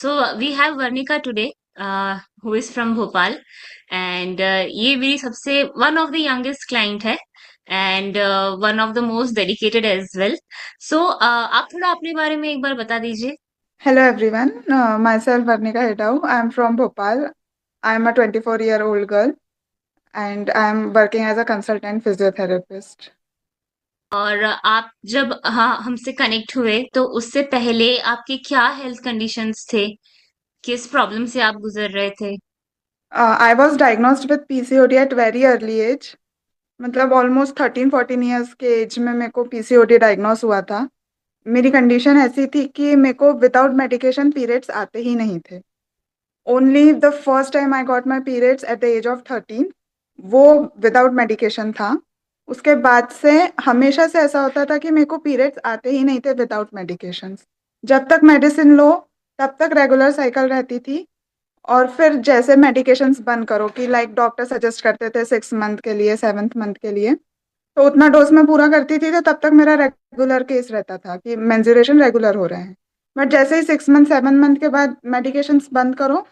So we have Varnika today, who is from Bhopal, and ये मेरी सबसे one of the youngest client है, and one of the most dedicated as well. So आप थोड़ा अपने बारे में एक बार बता दीजिए. Hello everyone, myself Varnika Hedau. I am from Bhopal. I am a 24-year-old girl and I am working as a consultant physiotherapist. और आप जब हाँ हमसे कनेक्ट हुए तो उससे पहले आपके क्या हेल्थ कंडीशंस थे, किस प्रॉब्लम से आप गुजर रहे थे? I was diagnosed with PCOD at very early age. मतलब ऑलमोस्ट 13-14 ईयर्स के एज में मेरे को पीसीओडी डायग्नोस हुआ था। मेरी कंडीशन ऐसी थी कि मेरे को विदाउट मेडिकेशन पीरियड्स आते ही नहीं थे। Only the first time I got my periods at the age of 13, वो विदाउट मेडिकेशन था। उसके बाद से हमेशा से ऐसा होता था कि मेरे को पीरियड्स आते ही नहीं थे विदाउट मेडिकेशन। जब तक मेडिसिन लो तब तक रेगुलर साइकिल रहती थी। और फिर जैसे मेडिकेशंस बंद करो कि लाइक डॉक्टर सजेस्ट करते थे 6 मंथ के लिए, 7th मंथ के लिए, तो उतना डोज में पूरा करती थी तो तब तक मेरा रेगुलर केस रहता था कि मेंजुरेशन रेगुलर हो रहे हैं। बट जैसे ही 6 मंथ 7 मंथ के बाद मेडिकेशंस बंद करो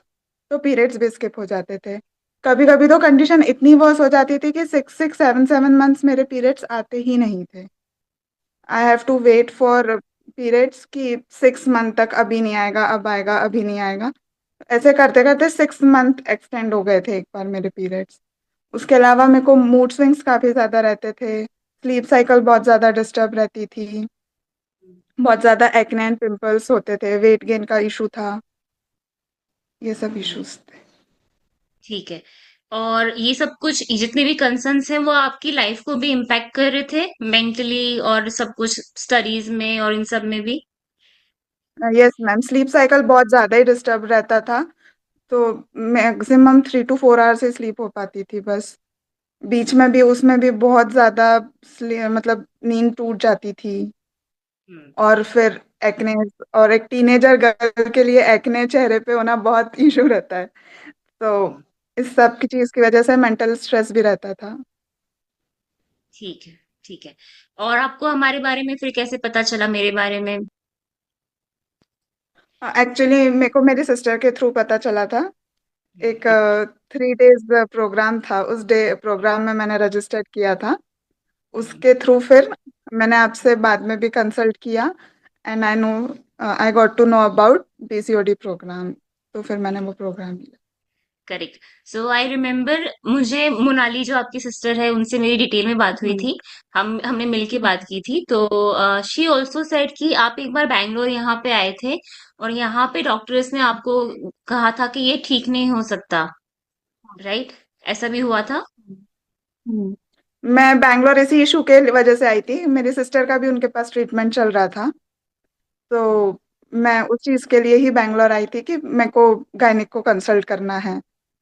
तो पीरियड्स भी स्किप हो जाते थे। कभी कभी तो कंडीशन इतनी वर्स हो जाती थी कि 6 6 7 7 मंथ्स मेरे पीरियड्स आते ही नहीं थे। I have to wait for periods कि 6 मंथ तक अभी नहीं आएगा, अब आएगा, अभी नहीं आएगा। ऐसे करते करते 6 मंथ एक्सटेंड हो गए थे एक बार मेरे पीरियड्स। उसके अलावा मेरे को मूड स्विंग्स काफ़ी ज़्यादा रहते थे। स्लीप साइकिल बहुत ज़्यादा डिस्टर्ब रहती थी। बहुत ज़्यादा एक्ने एंड पिंपल्स होते थे, वेट गेन का इशू था। ये सब हम्म, इश्यूज थे। ठीक है. और ये सब कुछ जितने भी कंसर्न्स हैं वो आपकी लाइफ को भी इम्पैक्ट कर रहे थे मेंटली और सब कुछ स्टडीज में और इन सब में भी? यस मैम, स्लीप साइकिल बहुत ज़्यादा ही डिस्टर्ब रहता था। तो maximum 3 to 4 hours he sleep हो पाती थी बस। बीच में भी उसमें भी बहुत ज़्यादा मतलब नींद टूट जाती थी। हम्म. और फिर एक्ने, और एक टीनेजर गर्ल के लिए एक्ने चेहरे पे होना बहुत इशू रहता है। तो हम्म. इस सब की चीज़ की वजह से मेंटल स्ट्रेस भी रहता था। ठीक है, ठीक है. और आपको हमारे बारे में फिर कैसे पता चला, मेरे बारे में? एक्चुअली मेरे को मेरी सिस्टर के थ्रू पता चला था। एक हम्म. 3 डेज प्रोग्राम था, उस डे प्रोग्राम में मैंने रजिस्टर किया था। हम्म. उसके थ्रू फिर मैंने आपसे बाद में भी कंसल्ट किया and I got to know about PCOD program. तो फिर मैंने वो प्रोग्राम लिया। करेक्ट. सो आई रिमेम्बर, मुझे मोनाली जो आपकी सिस्टर है उनसे मेरी डिटेल में बात हुई हम्म। थी. हमने मिलके हम्म। बात की थी. तो शी ऑल्सो सेड कि आप एक बार बैंगलोर यहाँ पे आए थे और यहाँ पे डॉक्टर्स ने आपको कहा था कि ये ठीक नहीं हो सकता. राइट? ऐसा भी हुआ था? हम्म। मैं बैंगलोर इसी इशू के वजह से आई थी। मेरी सिस्टर का भी उनके पास ट्रीटमेंट चल रहा था। हम्म. तो मैं उस चीज़ के लिए ही बैंगलोर आई थी कि मेरे को गायनिक को कंसल्ट करना है।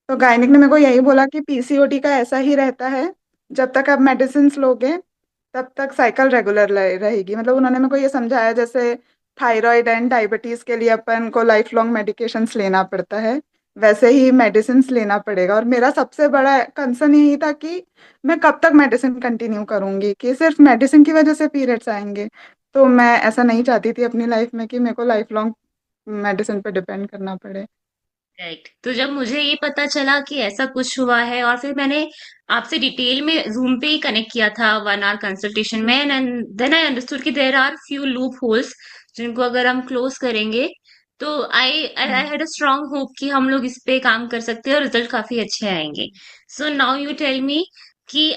तो गायनिक ने मेरे को यही बोला कि पीसीओडी का ऐसा ही रहता है, जब तक आप मेडिसिन लोगे तब तक साइकिल रेगुलर रहेगी। मतलब उन्होंने मेरे को ये समझाया जैसे थायराइड एंड डायबिटीज के लिए अपन को लाइफ लॉन्ग मेडिकेशंस लेना पड़ता है, वैसे ही मेडिसिन लेना पड़ेगा। और मेरा सबसे बड़ा कंसर्न यही था कि मैं कब तक मेडिसिन कंटिन्यू करूंगी, कि सिर्फ मेडिसिन की वजह से पीरियड्स आएंगे। तो मैं ऐसा नहीं चाहती थी अपनी लाइफ में कि मेरे को लाइफ लॉन्ग मेडिसिन पे डिपेंड करना पड़े। राइट. तो जब मुझे ये पता चला कि ऐसा कुछ हुआ है और फिर मैंने आपसे डिटेल में जूम पे ही कनेक्ट किया था 1 आवर कंसल्टेशन में, एंड देन आई अंडरस्टूड कि there are few loopholes जिनको अगर हम क्लोज करेंगे तो I I hmm. Had a strong hope कि हम लोग इस पे काम कर सकते हैं और रिजल्ट काफी अच्छे आएंगे. So now you tell me कि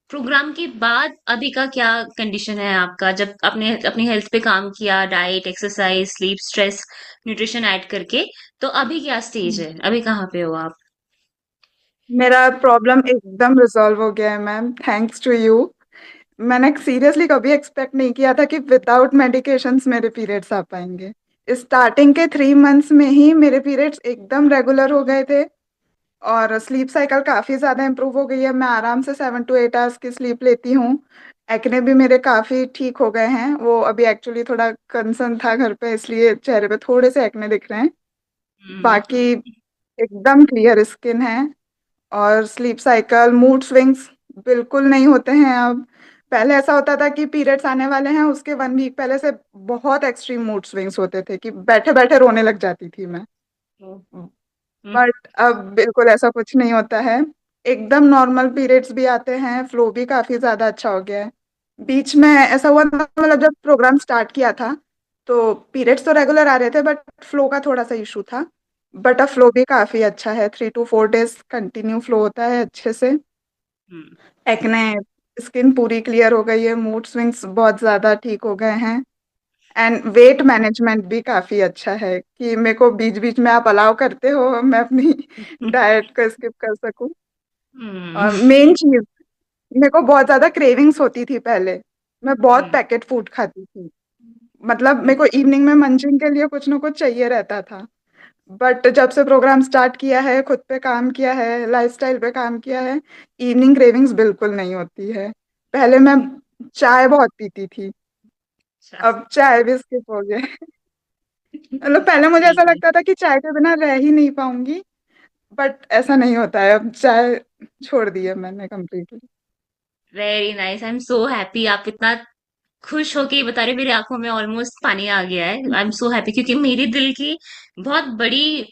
प्रोग्राम के बाद अभी का क्या कंडीशन है आपका, जब आपने अपनी हेल्थ पे काम किया, diet, exercise, sleep, stress, nutrition add करके, तो अभी क्या स्टेज हम्म। है, अभी कहाँ पे हो आप? मेरा प्रॉब्लम एकदम रिजॉल्व हो गया है मैम, थैंक्स टू यू। मैंने सीरियसली कभी एक्सपेक्ट नहीं किया था कि विदाउट मेडिकेशंस मेरे पीरियड्स आ पाएंगे। स्टार्टिंग के 3 मंथ्स में ही मेरे पीरियड्स एकदम रेगुलर हो गए थे। और स्लीप साइकिल काफ़ी ज़्यादा इम्प्रूव हो गई है। मैं आराम से 7 to 8 आवर्स की स्लीप लेती हूँ। एक्ने भी मेरे काफ़ी ठीक हो गए हैं। वो अभी एक्चुअली थोड़ा कंसर्न था घर पे, इसलिए चेहरे पे थोड़े से एक्ने दिख रहे हैं। हम्म. बाकी एकदम क्लियर स्किन है। और स्लीप साइकिल, मूड स्विंग्स बिल्कुल नहीं होते हैं अब। पहले ऐसा होता था कि पीरियड्स आने वाले हैं, उसके 1 वीक पहले से बहुत एक्सट्रीम मूड स्विंग्स होते थे कि बैठे बैठे रोने लग जाती थी मैं। ओ, हम्म, बट अब बिल्कुल ऐसा कुछ नहीं होता है। एकदम नॉर्मल पीरियड्स भी आते हैं, फ्लो भी काफी ज्यादा अच्छा हो गया है। बीच में ऐसा हुआ था, मतलब जब प्रोग्राम स्टार्ट किया था तो पीरियड्स तो रेगुलर आ रहे थे बट फ्लो का थोड़ा सा इशू था। बट अब फ्लो भी काफी अच्छा है, 3 to 4 डेज कंटिन्यू फ्लो होता है अच्छे से। हम्म, एक्ने, स्किन पूरी क्लियर हो गई है, मूड स्विंग्स बहुत ज्यादा ठीक हो गए हैं। एंड वेट मैनेजमेंट भी काफी अच्छा है कि मेरे को बीच बीच में आप अलाउ करते हो मैं अपनी डाइट को स्किप कर सकूं। हम्म, और मेन चीज, मेरे को बहुत ज्यादा क्रेविंग्स होती थी पहले। मैं बहुत हम्म, पैकेट फूड खाती थी। मतलब मेरे को अच्छा, इवनिंग में मंचिंग के लिए कुछ ना कुछ चाहिए रहता था। बट जब से प्रोग्राम स्टार्ट किया है, खुद पे काम किया है, लाइफस्टाइल पे काम किया है, इवनिंग क्रेविंग्स बिल्कुल नहीं होती है। पहले मैं चाय बहुत पीती थी, अच्छा, अब चाय भी स्किप हो गया। मतलब पहले मुझे ऐसा ठीक है। लगता था कि चाय के बिना रह ही नहीं पाऊंगी, बट ऐसा नहीं होता है, अब चाय छोड़ दी है मैंने completely. Very nice, I am so happy आप इतना खुश होके ये बता रहे हो, मेरी आंखों में ऑलमोस्ट पानी आ गया है। आई एम सो हैप्पी क्योंकि मेरी दिल की बहुत बड़ी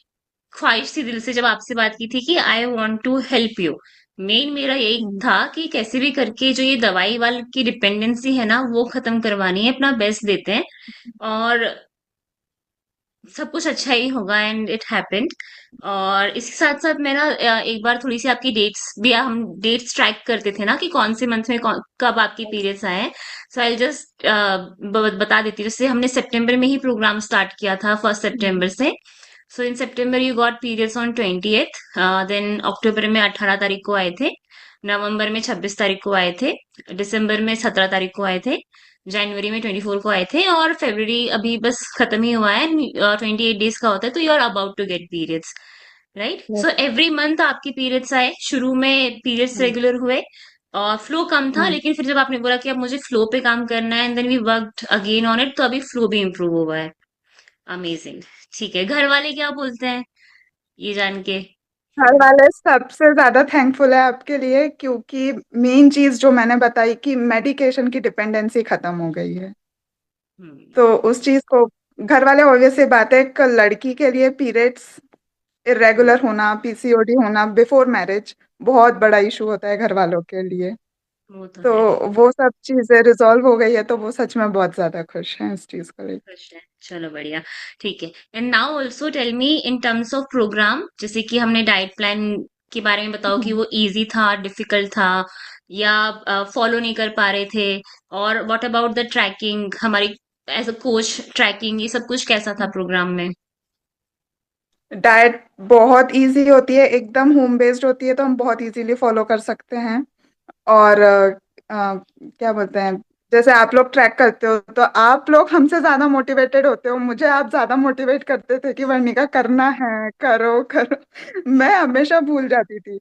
ख्वाहिश थी दिल से जब आपसे बात की थी कि I want to help you. Main मेरा यही था कि कैसे भी करके जो ये दवाई वाल की डिपेंडेंसी है ना वो खत्म करवानी है, अपना बेस्ट देते हैं और सब कुछ अच्छा ही होगा एंड इट हैपेंड। और इसके साथ साथ मैं ना एक बार थोड़ी सी आपकी डेट्स भी, हम डेट्स ट्रैक करते थे ना कि कौन से मंथ में कब आपकी पीरियड्स आए हैं। सो आई जस्ट बता देती हूँ, जैसे हमने सितंबर में ही प्रोग्राम स्टार्ट किया था, 1 सितंबर से। So in September you got periods on 28th, then October में 18 तारीख को आए थे, नवंबर में 26 तारीख को आए थे, दिसंबर में 17 तारीख को आए थे, जनवरी में 24 को आए थे, और फरवरी अभी बस खत्म ही हुआ है, 28 डेज का होता है, तो you are about to get periods, right. Yes. So every month आपके पीरियड्स आए, शुरू में पीरियड्स हम्म, रेगुलर हुए और फ्लो कम था, हम्म। लेकिन फिर जब आपने बोला कि अब मुझे फ्लो पे काम करना है and then we worked again on it, तो अभी फ्लो भी इम्प्रूव हुआ है। अमेजिंग। ठीक है, घर वाले क्या बोलते हैं ये जान के? घर वाले सबसे ज्यादा थैंकफुल है आपके लिए, क्योंकि मेन चीज जो मैंने बताई कि मेडिकेशन की डिपेंडेंसी खत्म हो गई है। हम्म, तो उस चीज को घर वाले, ऑब्वियस सी बात है, एक लड़की के लिए पीरियड्स हम्म, इरेगुलर होना, पीसीओडी होना बिफोर मैरिज बहुत बड़ा इशू होता है घर वालों के लिए। वो तो तो है। वो सब चीजें रिजॉल्व हो गई है, तो वो सच में बहुत ज्यादा खुश हैं इस चीज को लेकर। खुश है, चलो बढ़िया। ठीक है, and now also tell me in terms of program, जैसे कि हमने डाइट प्लान के बारे में बताओ कि वो इजी था, डिफिकल्ट था, या फॉलो नहीं कर पा रहे थे, और व्हाट अबाउट द ट्रैकिंग, हमारी एज अ कोच ट्रैकिंग, ये सब कुछ कैसा था प्रोग्राम में? डाइट बहुत इजी होती है, एकदम होम बेस्ड होती है, तो हम बहुत इजीली फॉलो कर सकते हैं। और क्या बोलते हैं, जैसे आप लोग ट्रैक करते हो तो आप लोग हमसे ज्यादा मोटिवेटेड होते हो, मुझे आप ज्यादा मोटिवेट करते थे कि वर्णिका करना है, करो करो। मैं हमेशा भूल जाती थी,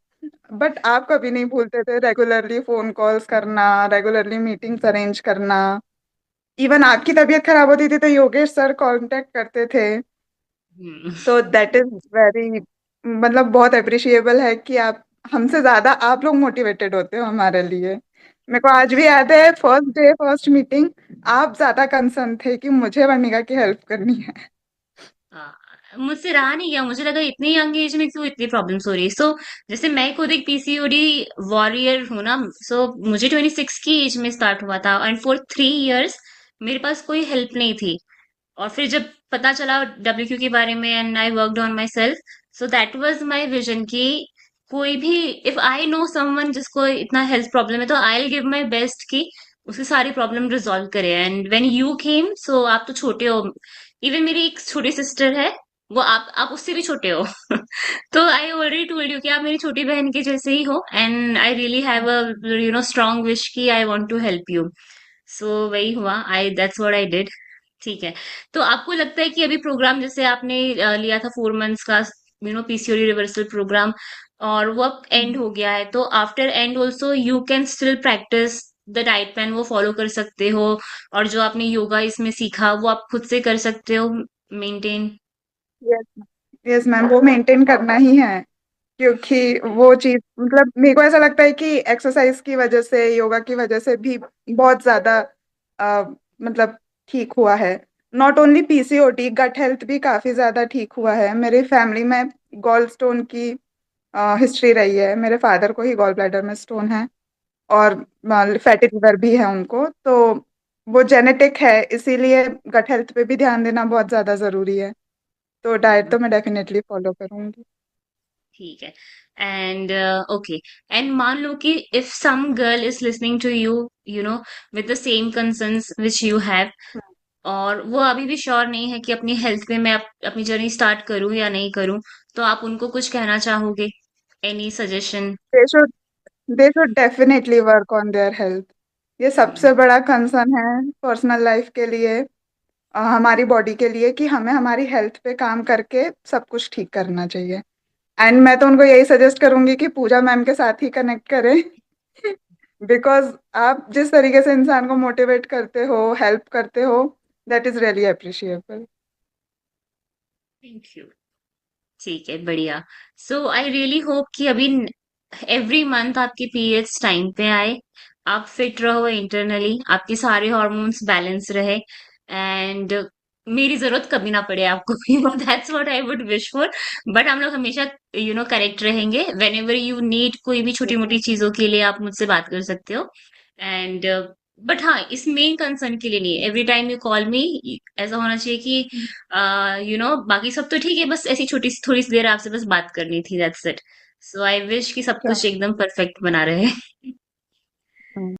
बट आप कभी नहीं भूलते थे, रेगुलरली फोन कॉल्स करना, रेगुलरली मीटिंग्स अरेंज करना। इवन आपकी तबीयत खराब होती थी तो योगेश सर कांटेक्ट करते थे। हम्म, तो दैट इज वेरी, मतलब बहुत अप्रिशिएबल है कि आप हमसे ज्यादा आप लोग मोटिवेटेड होते हो हमारे लिए। मेरे को आज भी याद है, फर्स्ट डे फर्स्ट मीटिंग, आप ज्यादा कंसर्न थे कि मुझे वर्णिका की हेल्प करनी है। हाँ, मुझसे रहा नहीं गया, मुझे लगा इतनी यंग एज में क्यों इतनी प्रॉब्लम्स हो रही है। सो जैसे मैं खुद एक पीसीओडी वॉरियर हूँ ना, सो मुझे 26 की एज में स्टार्ट हुआ था एंड फॉर 3 इयर्स मेरे पास कोई हेल्प नहीं थी। और फिर जब पता चला डब्ल्यू के बारे में and I worked on my self, so that was my vision कि कोई भी, इफ आई नो समवन जिसको इतना हेल्थ प्रॉब्लम है, तो I will give my best कि उसकी सारी प्रॉब्लम रिजॉल्व करे। एंड व्हेन यू केम, सो आप तो छोटे हो, इवन मेरी एक छोटी सिस्टर है, वो आप उससे भी छोटे हो। तो आई ऑलरेडी टोल्ड यू कि आप मेरी छोटी बहन के जैसे ही हो, and I really have a strong wish कि I want to help you. So वही हुआ, I that's what I did. ठीक है, तो आपको लगता है कि अभी प्रोग्राम जैसे आपने लिया था 4 मंथ्स का, पीसीओडी रिवर्सल प्रोग्राम, और वो अब एंड हो गया है, तो after and also you can still practice the diet plan, वो फॉलो कर सकते हो, और जो आपने योगा इसमें सीखा वो आप खुद से कर सकते हो मेंटेन? यस, यस मैम, वो मेंटेन करना ही है। क्योंकि वो चीज मतलब मेरे को ऐसा लगता है कि एक्सरसाइज की वजह से, योगा की वजह से भी बहुत ज्यादा अ, मतलब ठीक हुआ है। Not only PCOD, gut health भी काफी ज्यादा ठीक हुआ है। मेरी फैमिली में गॉल स्टोन की हिस्ट्री रही है, मेरे फादर को ही गॉल ब्लैडर में स्टोन है, और फैटी लिवर भी है उनको, तो वो जेनेटिक है, इसीलिए गट हेल्थ पे भी ध्यान देना बहुत ज्यादा जरूरी है। तो डाइट तो मैं डेफिनेटली फॉलो करूंगी। ठीक है। एंड ओके, एंड मान लो कि if some girl is listening to you, you know, with the same concerns which you have, और वो अभी भी श्योर नहीं है कि अपनी हेल्थ पे मैं अपनी जर्नी स्टार्ट करूं या नहीं करूं, तो आप उनको कुछ कहना चाहोगे? Any suggestion? They should they should definitely work on their health. ये सबसे बड़ा कंसर्न है पर्सनल लाइफ के लिए, हमारी बॉडी के लिए, कि हमें हमारी हेल्थ पे काम करके सब कुछ ठीक करना चाहिए। एंड मैं तो उनको यही सजेस्ट करूंगी कि पूजा मैम के साथ ही कनेक्ट करें। बिकॉज आप जिस तरीके से इंसान को मोटिवेट करते हो, हेल्प करते हो, that is really appreciable. Thank you. ठीक है, बढ़िया। सो आई रियली होप कि अभी एवरी मंथ आपके पीरियड्स टाइम पे आए, आप फिट रहो इंटरनली, आपके सारे हॉर्मोन्स बैलेंस रहे, एंड मेरी जरूरत कभी ना पड़े आपको। That's what I would wish for. But हम लोग हमेशा करेक्ट रहेंगे। वेन एवर यू नीड कोई भी छोटी मोटी चीजों के लिए आप मुझसे बात कर सकते हो। एंड बट हाँ, इस मेन कंसर्न के लिए नहीं, एवरी टाइम यू कॉल मी ऐसा होना चाहिए कि बाकी सब तो ठीक है, बस ऐसी छोटी सी थोड़ी सी देर आपसे बस बात करनी थी, that's it. So I wish कि सब कुछ एकदम परफेक्ट बना रहे।